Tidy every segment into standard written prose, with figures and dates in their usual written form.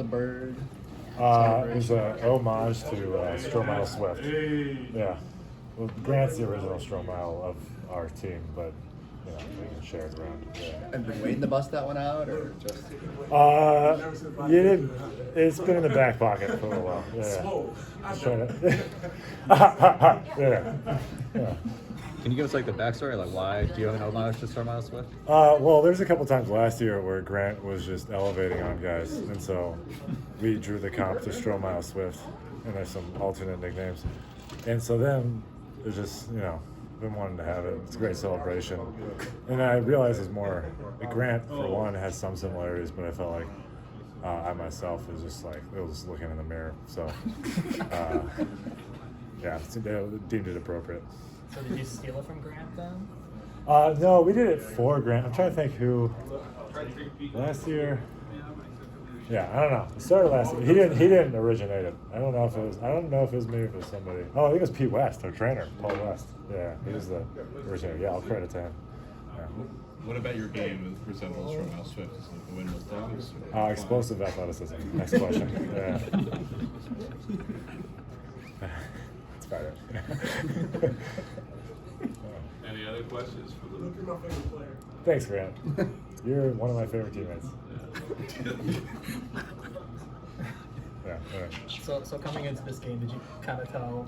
the bird? It was an homage to Stromile Swift. Yeah. Well, Grant's the original Stromile of our team, but you know, we can share it around. Yeah. I've been waiting to bust that one out, or just? You didn't. It's been in the back pocket for a little while. Yeah. I'm trying to. Yeah. Can you give us like the backstory? Like, why do you have an homage to Stromile Swift? Well, there's a couple times last year where Grant was just elevating on guys, and so we drew the comp to Stromile Swift, and there's some alternate nicknames, and so then it's just been wanting to have it. It's a great celebration, and I realized it's more. Grant for one has some similarities, but I felt like I myself was just like it was looking in the mirror. So yeah, they deemed it appropriate. So did you steal it from Grant then? No, we did it for Grant. I'm trying to think who last year. Yeah, I don't know. It started last year. He didn't originate it. I don't know if it was me or if it was somebody. Oh, I think it was Pete West, our trainer, Paul West. Yeah, he was the originator. Yeah, I'll credit to him. Yeah. What about your game resembles Stromile Swift? Is it the windmill dunks? Explosive athleticism. Next question. Yeah. That's about it. Any other questions for Luke? You're my favorite player. Thanks, Grant. You're one of my favorite teammates. Yeah. So coming into this game, did you kind of tell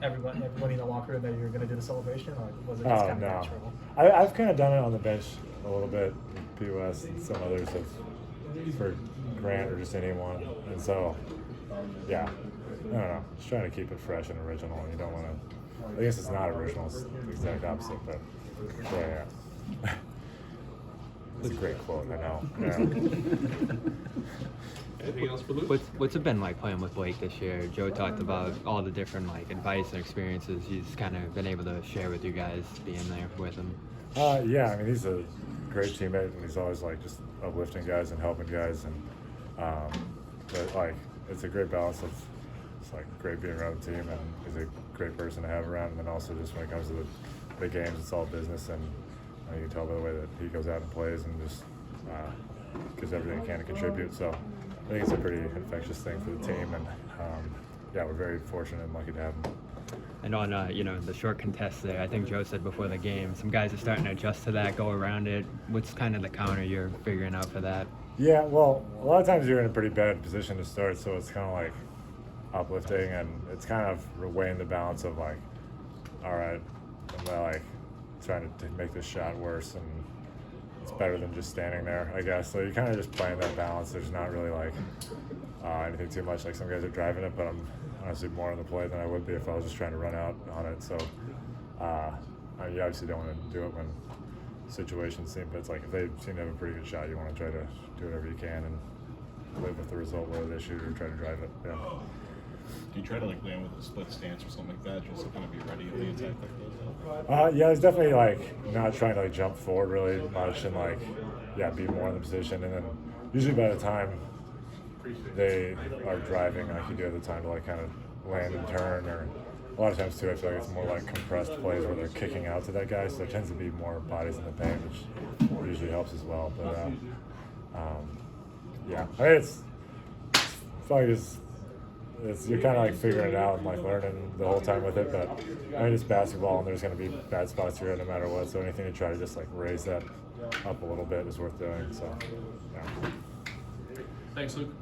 everybody in the locker room that you were going to do the celebration, or was it just kind of natural? I've kind of done it on the bench a little bit, POS and some others have for Grant or just anyone, and so yeah, I don't know. Just trying to keep it fresh and original, and you don't want to. I guess it's not original; it's the exact opposite. But yeah. It's a great quote, I know. Yeah. Anything else for Luke? What's it been like playing with Blake this year? Joe talked about all the different advice and experiences he's kind of been able to share with you guys being there with him. Yeah, I mean he's a great teammate, and he's always just uplifting guys and helping guys, and but it's a great balance of it's great being around the team, and he's a great person to have around, and then also just when it comes to the big games, it's all business, and you can tell by the way that he goes out and plays and just gives everything he can to contribute. So I think it's a pretty infectious thing for the team, and yeah, we're very fortunate and lucky to have him. And on the short contest there, I think Joe said before the game, some guys are starting to adjust to that, go around it. What's kind of the counter you're figuring out for that? Yeah, well, a lot of times you're in a pretty bad position to start, so it's kind of uplifting, and it's kind of weighing the balance of all right, am I trying to make this shot worse, and it's better than just standing there, I guess. So you're kind of just playing that balance. There's not really anything too much. Some guys are driving it, but I'm honestly more on the play than I would be if I was just trying to run out on it. So you obviously don't want to do it when situations seem, but it's if they seem to have a pretty good shot, you want to try to do whatever you can and live with the result, whether they shoot or try to drive it. Yeah. Do you try to land with a split stance or something like that, just to kind of be ready on the attack like those? Yeah, it's definitely not trying to jump forward really much and be more in the position, and then usually by the time they are driving, you do have the time to kind of land and turn, or a lot of times too I feel it's more compressed plays where they're kicking out to that guy, so there tends to be more bodies in the paint, which usually helps as well. But yeah, I mean you're kind of figuring it out and learning the whole time with it, but I mean it's basketball and there's going to be bad spots here no matter what, so anything to try to just raise that up a little bit is worth doing. So yeah. Thanks, Luke.